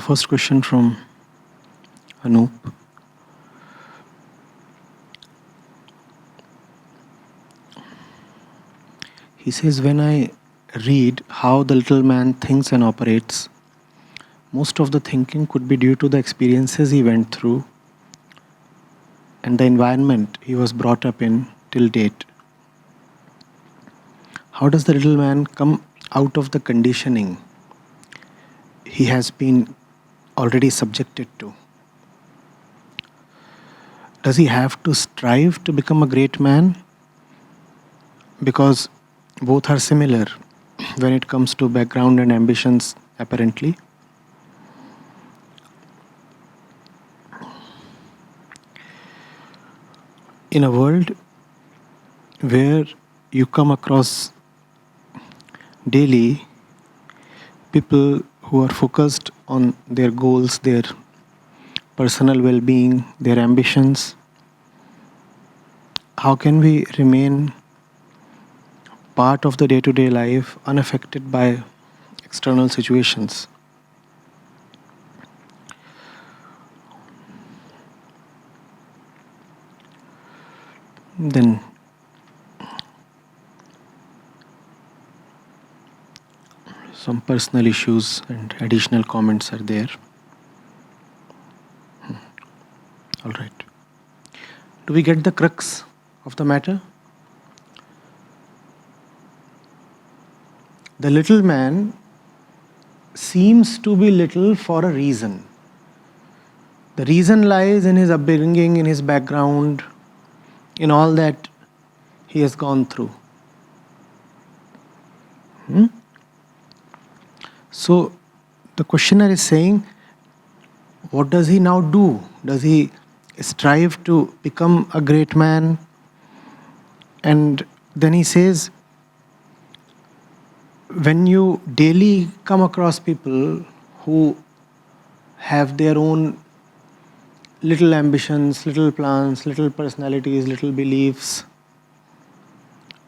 first question from Anoop. He says, when I read how the little man thinks and operates, most of the thinking could be due to the experiences he went through and the environment he was brought up in till date. How does the little man come out of the conditioning he has been already subjected to? Does he have to strive to become a great man? Because both are similar when it comes to background and ambitions, apparently. In a world where you come across daily people who are focused on their goals, their personal well-being, their ambitions, how can we remain part of the day-to-day life unaffected by external situations? Then some personal issues and additional comments are there. All right. Do we get the crux of the matter? The little man seems to be little for a reason. The reason lies in his upbringing, in his background, in all that he has gone through. So the questioner is saying, what does he now do? Does he strive to become a great man? And then he says, when you daily come across people who have their own little ambitions, little plans, little personalities, little beliefs,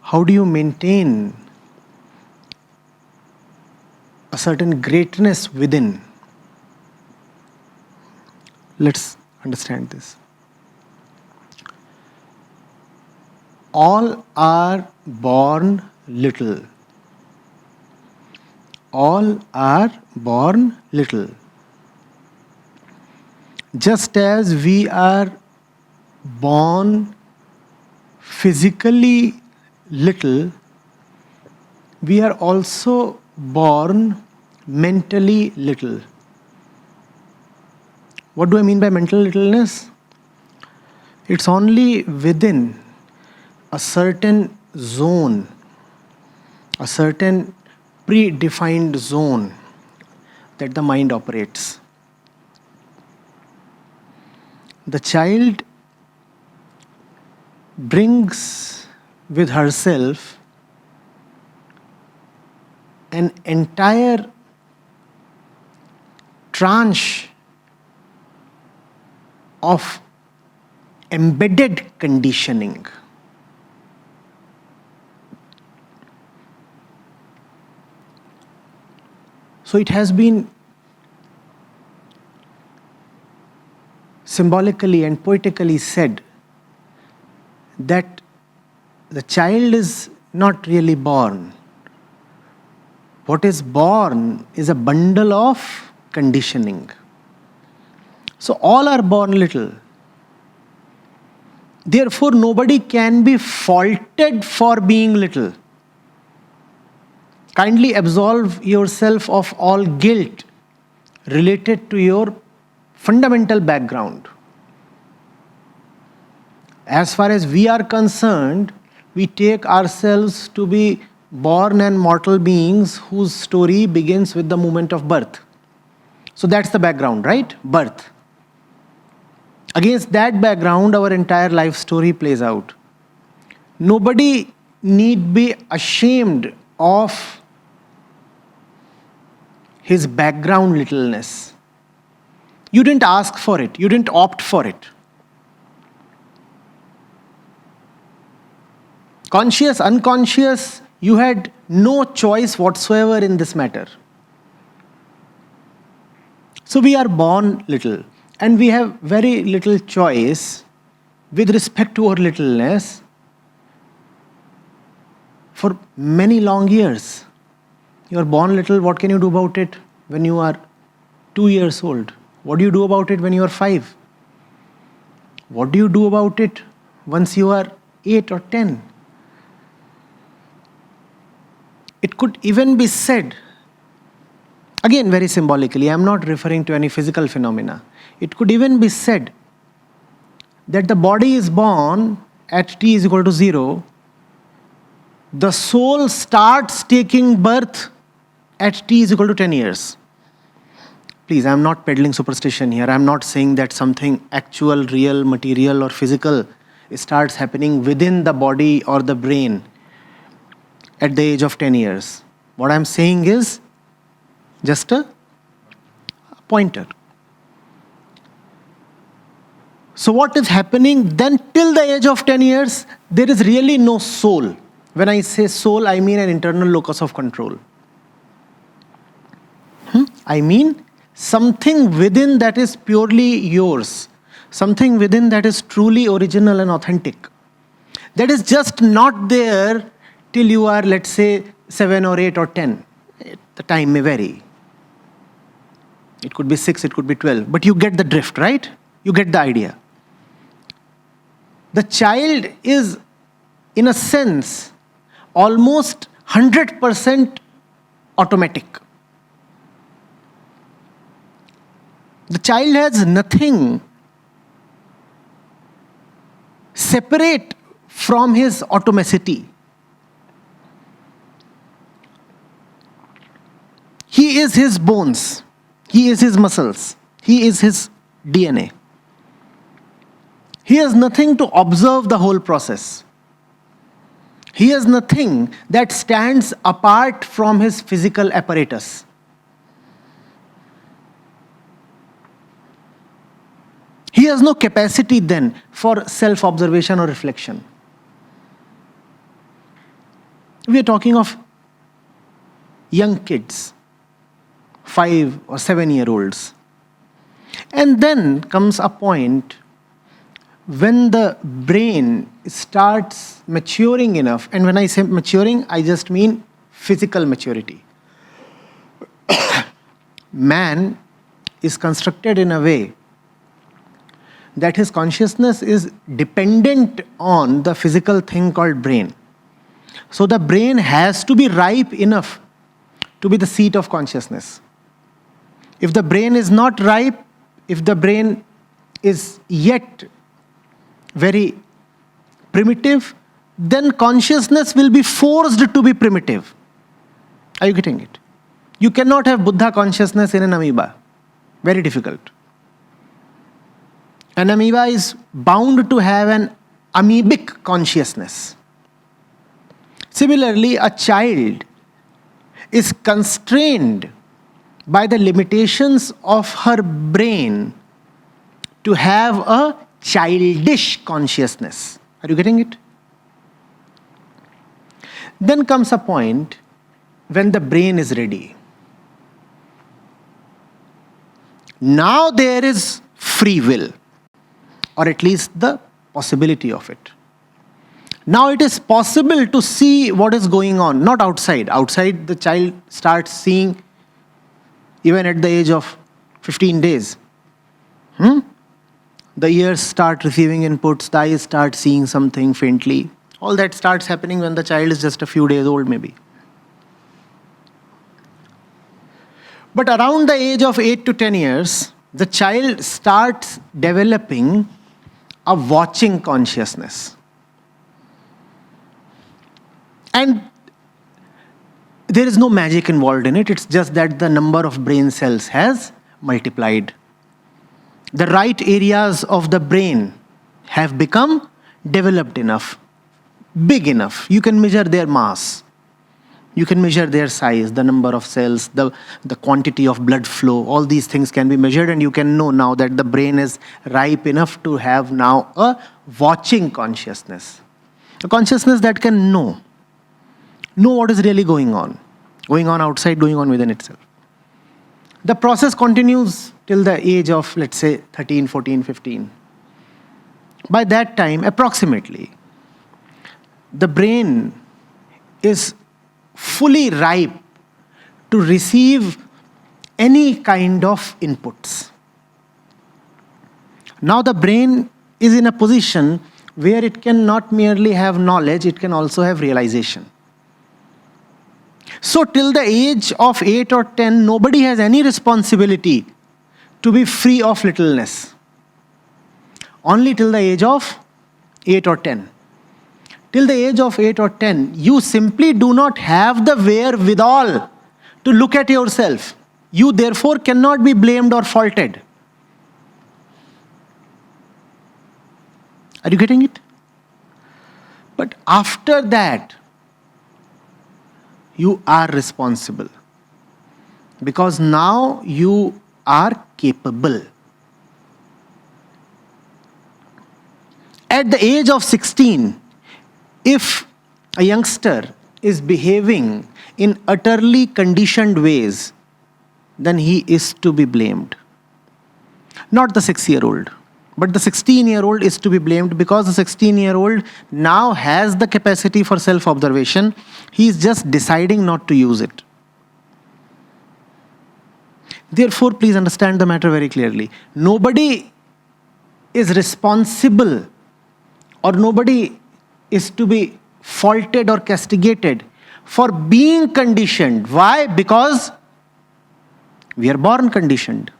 how do you maintain a certain greatness within? Let's understand this. All are born little. All are born little. Just as we are born physically little, we are also born mentally little. What do I mean by mental littleness? It's only within a certain zone, a certain predefined zone that the mind operates. The child brings with herself an entire tranche of embedded conditioning. So it has been symbolically and poetically said that the child is not really born. What is born is a bundle of conditioning. So all are born little. Therefore, nobody can be faulted for being little. Kindly absolve yourself of all guilt related to your fundamental background. As far as we are concerned, we take ourselves to be born and mortal beings whose story begins with the moment of birth. So that's the background, right? Birth. Against that background, our entire life story plays out. Nobody need be ashamed of his background littleness. You didn't ask for it. You didn't opt for it. Conscious, unconscious, you had no choice whatsoever in this matter. So we are born little, and we have very little choice with respect to our littleness for many long years. You are born little, what can you do about it when you are 2 years old? What do you do about it when you are 5? What do you do about it once you are 8 or 10? It could even be said, again very symbolically, I am not referring to any physical phenomena. It could even be said that the body is born at t is equal to 0. The soul starts taking birth at t is equal to 10 years. Please, I am not peddling superstition here. I am not saying that something actual, real, material or physical starts happening within the body or the brain at the age of 10 years. What I am saying is just a pointer. So what is happening then till the age of 10 years? There is really no soul. When I say soul, I mean an internal locus of control. I mean something within that is purely yours. Something within that is truly original and authentic. That is just not there till you are, let's say, 7 or 8 or 10. The time may vary. It could be 6, it could be 12. But you get the drift, right? You get the idea. The child is, in a sense, almost 100% automatic. The child has nothing separate from his automaticity. He is his bones. He is his muscles. He is his DNA. He has nothing to observe the whole process. He has nothing that stands apart from his physical apparatus. He has no capacity then for self-observation or reflection. We are talking of young kids, 5 or 7-year-olds. And then comes a point when the brain starts maturing enough, and when I say maturing, I just mean physical maturity. Man is constructed in a way that his consciousness is dependent on the physical thing called brain. So the brain has to be ripe enough to be the seat of consciousness. If the brain is not ripe, if the brain is yet very primitive, then consciousness will be forced to be primitive. Are you getting it? You cannot have Buddha consciousness in an amoeba. Very difficult. An amoeba is bound to have an amoebic consciousness. Similarly, a child is constrained by the limitations of her brain to have a childish consciousness. Are you getting it? Then comes a point when the brain is ready. Now there is free will, or at least the possibility of it. Now it is possible to see what is going on, not outside. Outside the child starts seeing even at the age of 15 days. The ears start receiving inputs, the eyes start seeing something faintly. All that starts happening when the child is just a few days old maybe. But around the age of 8 to 10 years, the child starts developing a watching consciousness. And there is no magic involved in it. It's just that the number of brain cells has multiplied. The right areas of the brain have become developed enough, big enough. You can measure their mass. You can measure their size, the number of cells, the quantity of blood flow. All these things can be measured, and you can know now that the brain is ripe enough to have now a watching consciousness. A consciousness that can know what is really going on outside, going on within itself. The process continues till the age of, let's say, 13, 14, 15. By that time, approximately, the brain is fully ripe to receive any kind of inputs. Now the brain is in a position where it can not merely have knowledge, it can also have realization. So till the age of 8 or 10, nobody has any responsibility to be free of littleness. Only till the age of 8 or 10. Till the age of 8 or 10, you simply do not have the wherewithal to look at yourself. You therefore cannot be blamed or faulted. Are you getting it? But after that, you are responsible. Because now you are capable. At the age of 16, if a youngster is behaving in utterly conditioned ways, then he is to be blamed. Not the 6-year-old, but the 16-year-old is to be blamed because the 16-year-old now has the capacity for self-observation. He is just deciding not to use it. Therefore, please understand the matter very clearly. Nobody is responsible or nobody is to be faulted or castigated for being conditioned. Why? Because we are born conditioned.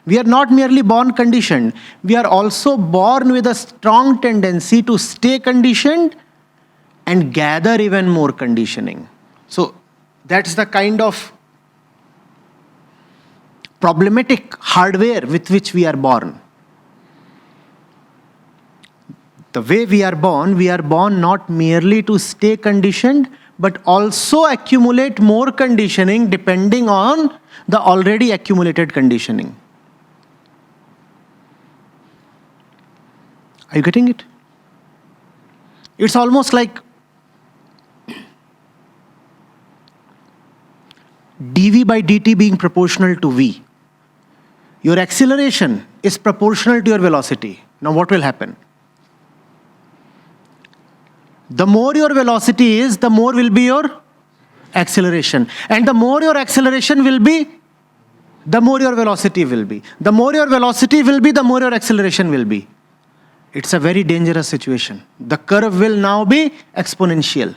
We are not merely born conditioned. We are also born with a strong tendency to stay conditioned and gather even more conditioning. So that's the kind of problematic hardware with which we are born. The way we are born not merely to stay conditioned, but also accumulate more conditioning depending on the already accumulated conditioning. Are you getting it? It's almost like dv by dt being proportional to v. Your acceleration is proportional to your velocity. Now what will happen? The more your velocity is, the more will be your acceleration. And the more your acceleration will be, the more your velocity will be. The more your velocity will be, the more your acceleration will be. It's a very dangerous situation. The curve will now be exponential.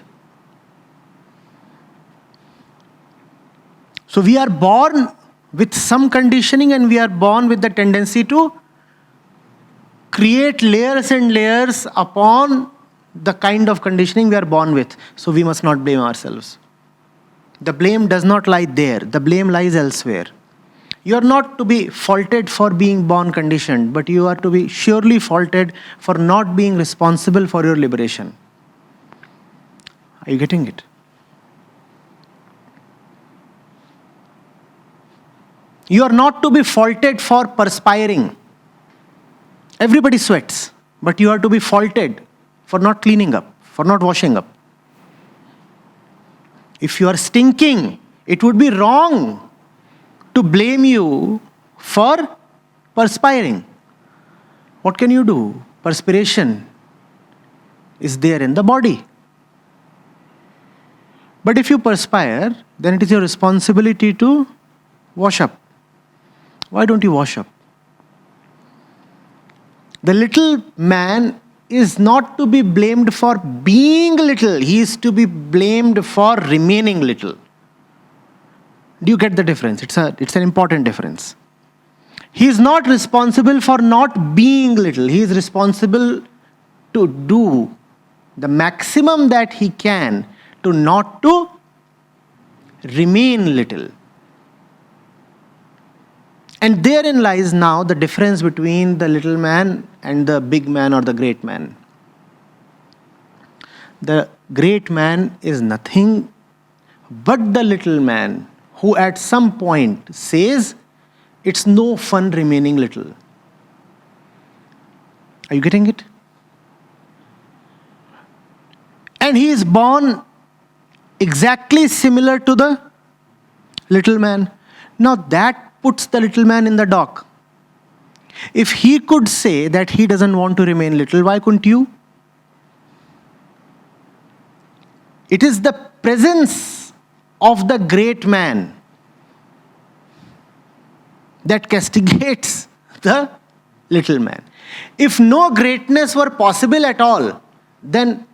So we are born with some conditioning and we are born with the tendency to create layers and layers upon the kind of conditioning we are born with. So we must not blame ourselves. The blame does not lie there. The blame lies elsewhere. You are not to be faulted for being born conditioned, but you are to be surely faulted for not being responsible for your liberation. Are you getting it? You are not to be faulted for perspiring. Everybody sweats, but you are to be faulted for not cleaning up, for not washing up. If you are stinking, it would be wrong to blame you for perspiring. What can you do? Perspiration is there in the body. But if you perspire, then it is your responsibility to wash up. Why don't you wash up? The little man is not to be blamed for being little. He is to be blamed for remaining little. Do you get the difference? It's an important difference. He is not responsible for not being little. He is responsible to do the maximum that he can to not to remain little. And therein lies now the difference between the little man and the big man or the great man. The great man is nothing but the little man who at some point says, it's no fun remaining little. Are you getting it? And he is born exactly similar to the little man. Now that puts the little man in the dock. If he could say that he doesn't want to remain little, why couldn't you? It is the presence of the great man that castigates the little man. If no greatness were possible at all, then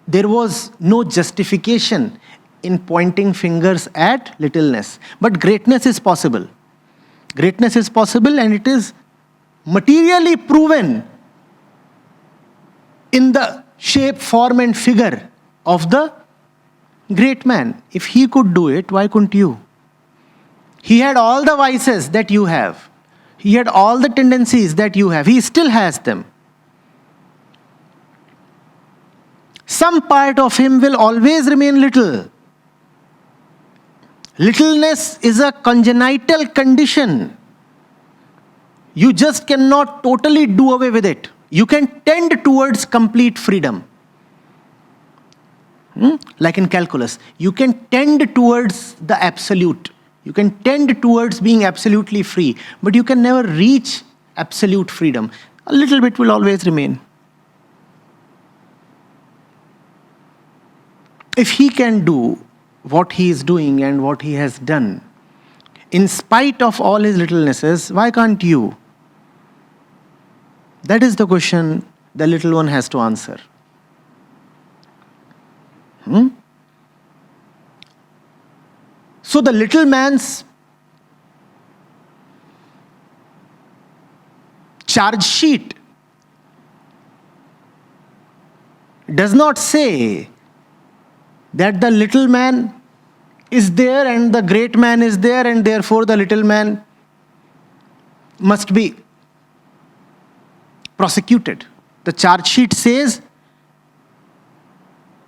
there was no justification in pointing fingers at littleness. But greatness is possible. Greatness is possible, and it is materially proven in the shape, form, and figure of the great man. If he could do it, why couldn't you? He had all the vices that you have. He had all the tendencies that you have. He still has them. Some part of him will always remain little. Littleness is a congenital condition. You just cannot totally do away with it. You can tend towards complete freedom. Like in calculus, you can tend towards the absolute. You can tend towards being absolutely free, but you can never reach absolute freedom. A little bit will always remain. If he can do what he is doing and what he has done, in spite of all his littlenesses, why can't you? That is the question the little one has to answer. So the little man's charge sheet does not say that the little man is there and the great man is there, and therefore the little man must be prosecuted. The charge sheet says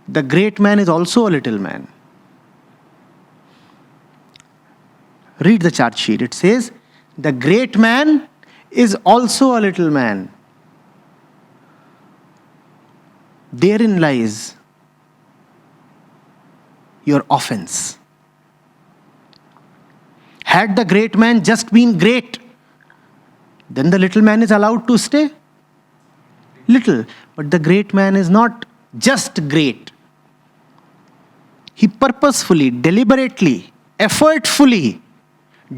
the great man is also a little man. Read the charge sheet. It says the great man is also a little man. Therein lies your offense. Had the great man just been great, then the little man is allowed to stay little. But the great man is not just great. He purposefully, deliberately, effortfully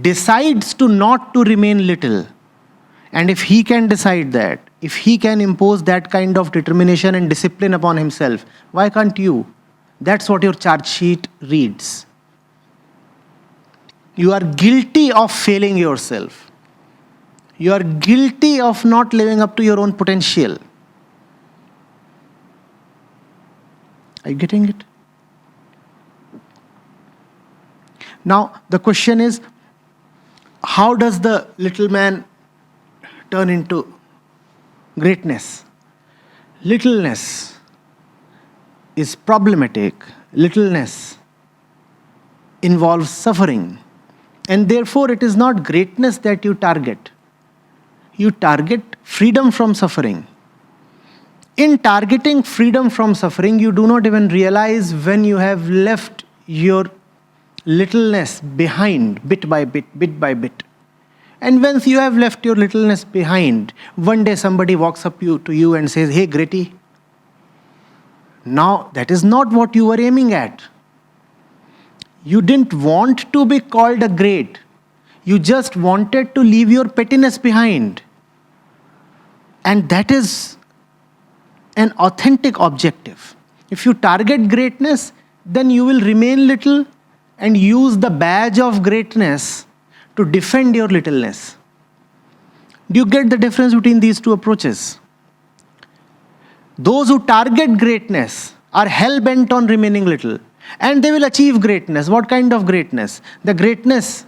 decides to not to remain little. And if he can decide that, if he can impose that kind of determination and discipline upon himself, why can't you? That's what your charge sheet reads. You are guilty of failing yourself. You are guilty of not living up to your own potential. Are you getting it? Now, the question is, how does the little man turn into greatness? Littleness is problematic. Littleness involves suffering. And therefore, it is not greatness that you target. You target freedom from suffering. In targeting freedom from suffering, you do not even realize when you have left your littleness behind, bit by bit, bit by bit. And once you have left your littleness behind, one day somebody walks up to you and says, "Hey, Greaty." Now, that is not what you were aiming at. You didn't want to be called a great. You just wanted to leave your pettiness behind. And that is an authentic objective. If you target greatness, then you will remain little and use the badge of greatness to defend your littleness. Do you get the difference between these two approaches? Those who target greatness are hell-bent on remaining little, and they will achieve greatness. What kind of greatness? The greatness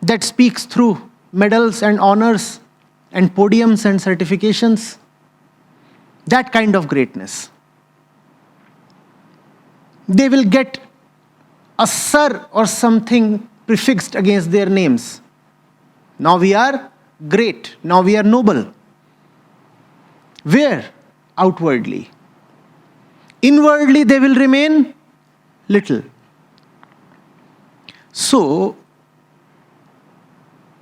that speaks through medals and honors and podiums and certifications. That kind of greatness. They will get a sir or something prefixed against their names. Now we are great. Now we are noble. Where? Outwardly. Inwardly they will remain little. So,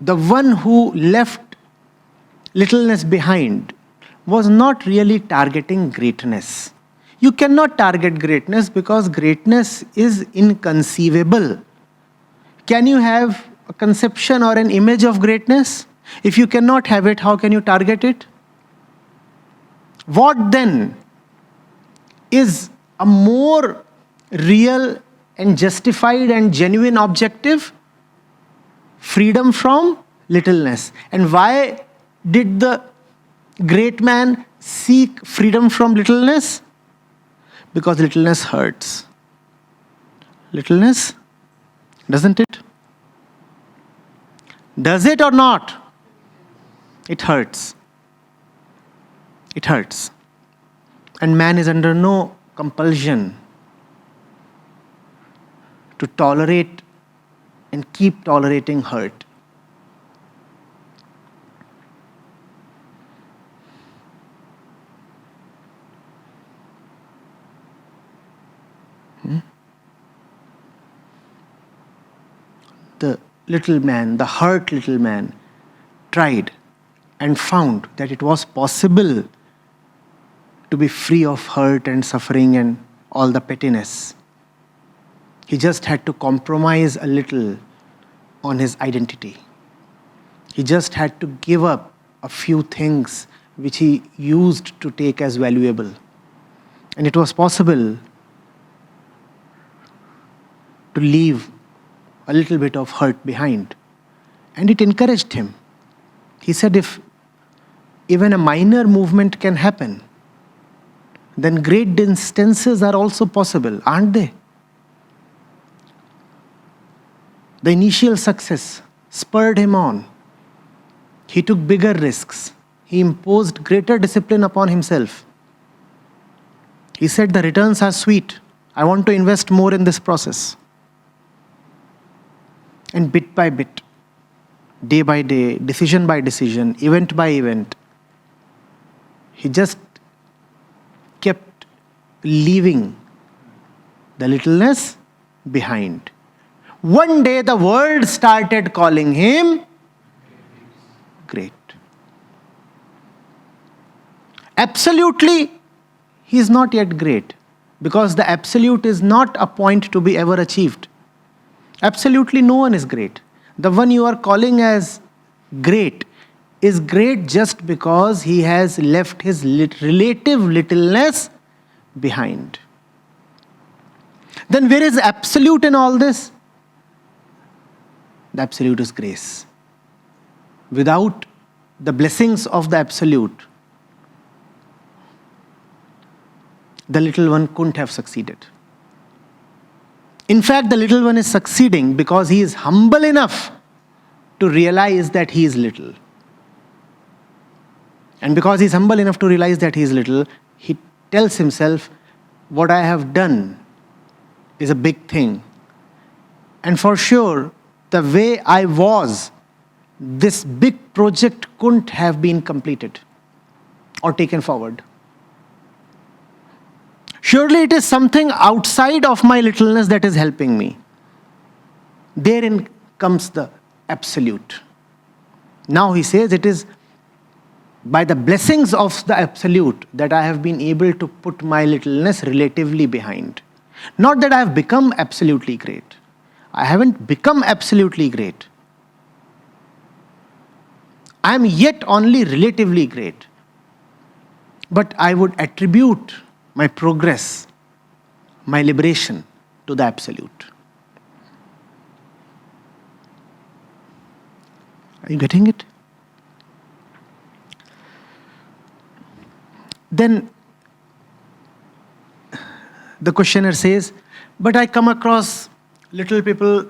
the one who left littleness behind was not really targeting greatness. You cannot target greatness because greatness is inconceivable. Can you have a conception or an image of greatness? If you cannot have it, how can you target it? What then is a more real and justified and genuine objective? Freedom from littleness. And why did the great man seek freedom from littleness? Because littleness hurts. Littleness, doesn't it? Does it or not? It hurts. It hurts. And man is under no compulsion to tolerate and keep tolerating hurt. The little man, the hurt little man, tried and found that it was possible to be free of hurt and suffering and all the pettiness. He just had to compromise a little on his identity. He just had to give up a few things which he used to take as valuable. And it was possible to leave a little bit of hurt behind. And it encouraged him. He said, if even a minor movement can happen, then great distances are also possible, aren't they? The initial success spurred him on. He took bigger risks. He imposed greater discipline upon himself. He said, the returns are sweet. I want to invest more in this process. And bit by bit, day by day, decision by decision, event by event, he just kept leaving the littleness behind. One day the world started calling him great. Absolutely, he is not yet great, because the absolute is not a point to be ever achieved. Absolutely no one is great. The one you are calling as great is great just because he has left his relative littleness behind. Then where is absolute in all this? The absolute is grace. Without the blessings of the absolute, the little one couldn't have succeeded. In fact, the little one is succeeding because he is humble enough to realize that he is little. And because he is humble enough to realize that he is little, he tells himself, what I have done is a big thing. And for sure, the way I was, this big project couldn't have been completed or taken forward. Surely it is something outside of my littleness that is helping me. Therein comes the absolute. Now he says it is by the blessings of the absolute that I have been able to put my littleness relatively behind. Not that I have become absolutely great. I haven't become absolutely great. I am yet only relatively great. But I would attribute my progress, my liberation to the absolute. Are you getting it? Then the questioner says, but I come across little people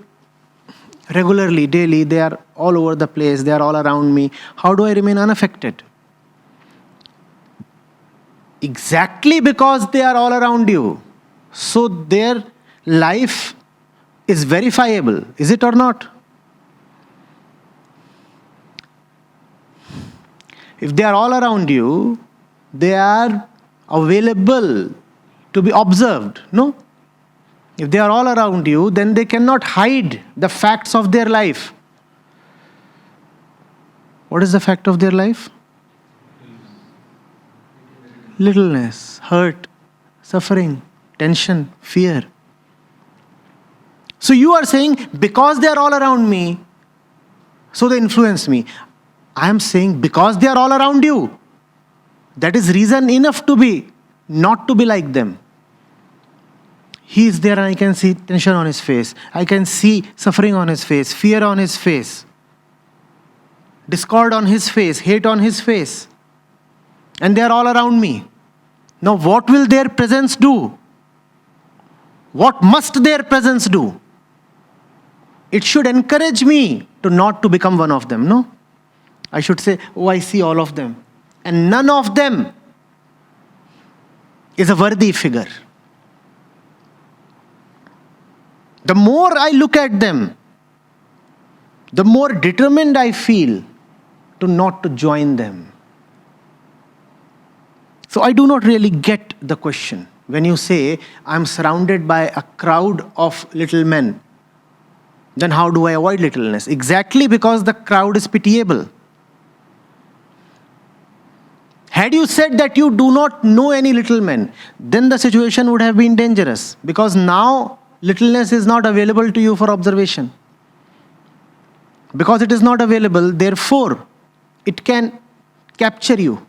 regularly, daily. They are all over the place. They are all around me. How do I remain unaffected? Exactly because they are all around you. So their life is verifiable. Is it or not? If they are all around you, they are available to be observed. No? If they are all around you, then they cannot hide the facts of their life. What is the fact of their life? Littleness, hurt, suffering, tension, fear. So you are saying, because they are all around me, so they influence me. I am saying, because they are all around you, that is reason enough to be, not to be like them. He is there and I can see tension on his face. I can see suffering on his face, fear on his face, discord on his face, hate on his face. And they are all around me. Now what will their presence do? What must their presence do? It should encourage me to not to become one of them, no? I should say, oh, I see all of them. And none of them is a worthy figure. The more I look at them, the more determined I feel to not to join them. So I do not really get the question. When you say, I'm surrounded by a crowd of little men, then how do I avoid littleness? Exactly because the crowd is pitiable. Had you said that you do not know any little men, then the situation would have been dangerous, because now littleness is not available to you for observation. Because it is not available, therefore, it can capture you.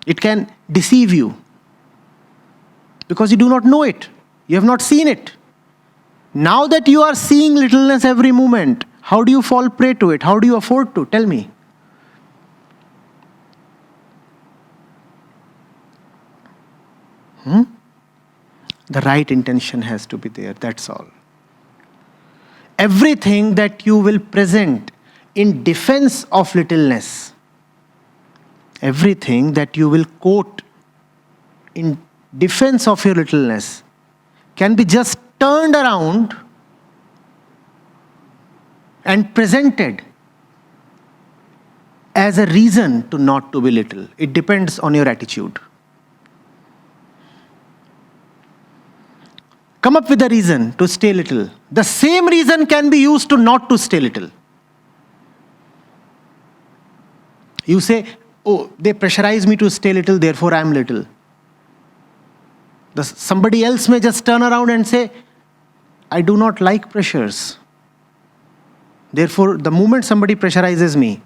It can deceive you. Because you do not know it. You have not seen it. Now that you are seeing littleness every moment, how do you fall prey to it? How do you afford to? Tell me. The right intention has to be there, that's all. Everything that you will present in defense of littleness, everything that you will quote in defense of your littleness can be just turned around and presented as a reason to not to be little. It depends on your attitude. Come up with a reason to stay little. The same reason can be used to not to stay little. You say, oh, they pressurize me to stay little, therefore I am little. Somebody else may just turn around and say, I do not like pressures. Therefore, the moment somebody pressurizes me,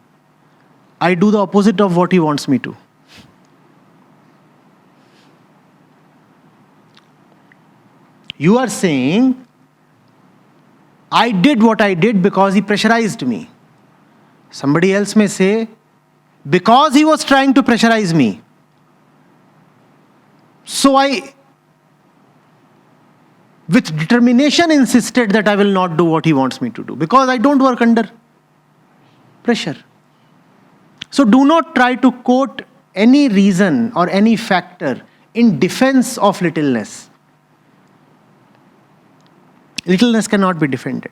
I do the opposite of what he wants me to. You are saying, I did what I did because he pressurized me. Somebody else may say, because he was trying to pressurize me, so I, with determination, insisted that I will not do what he wants me to do, because I don't work under pressure. So do not try to quote any reason or any factor in defense of littleness. Littleness cannot be defended.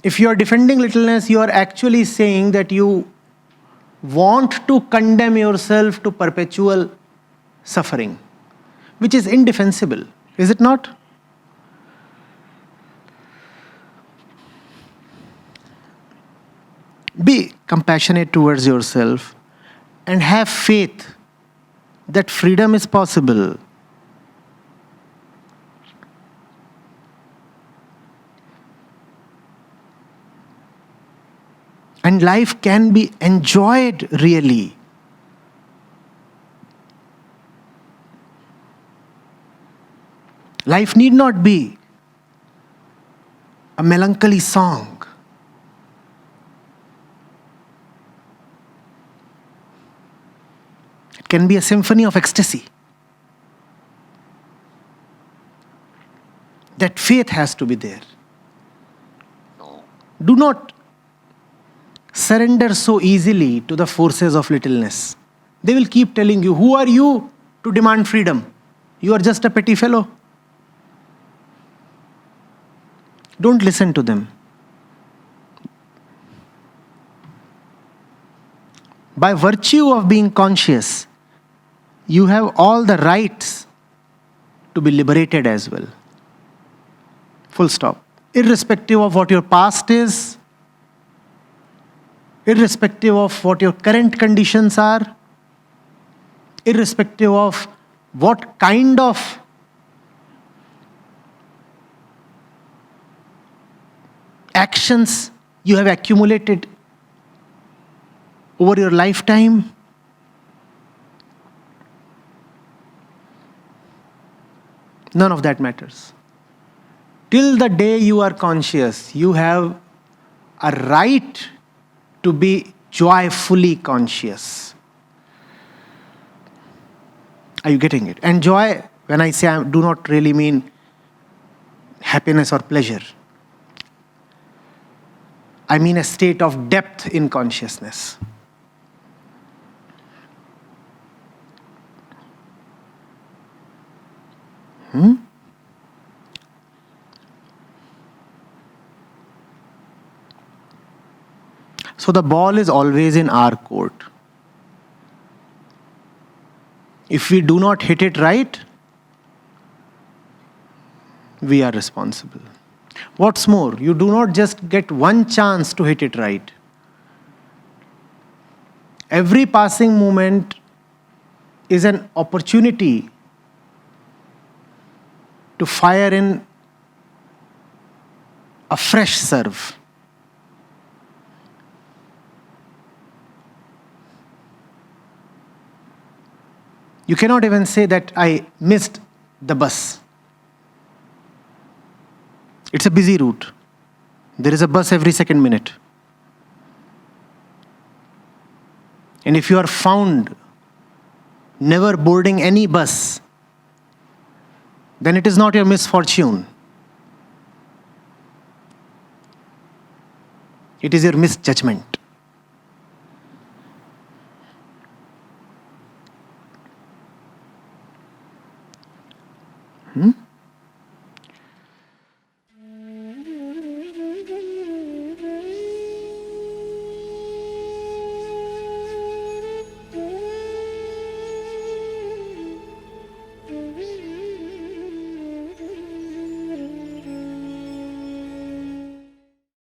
If you are defending littleness, you are actually saying that you want to condemn yourself to perpetual suffering, which is indefensible, is it not? Be compassionate towards yourself and have faith that freedom is possible. And life can be enjoyed really. Life need not be a melancholy song. It can be a symphony of ecstasy. That faith has to be there. Do not surrender so easily to the forces of littleness. They will keep telling you, who are you to demand freedom? You are just a petty fellow. Don't listen to them. By virtue of being conscious, you have all the rights to be liberated as well. Full stop. Irrespective of what your past is, irrespective of what your current conditions are, irrespective of what kind of actions you have accumulated over your lifetime. None of that matters. Till the day you are conscious, you have a right to be joyfully conscious. Are you getting it? And joy, when I say, I do not really mean happiness or pleasure. I mean a state of depth in consciousness. So the ball is always in our court. If we do not hit it right, we are responsible. What's more, you do not just get one chance to hit it right. Every passing moment is an opportunity to fire in a fresh serve. You cannot even say that I missed the bus. It's a busy route. There is a bus every second minute. And if you are found never boarding any bus, then it is not your misfortune. It is your misjudgment.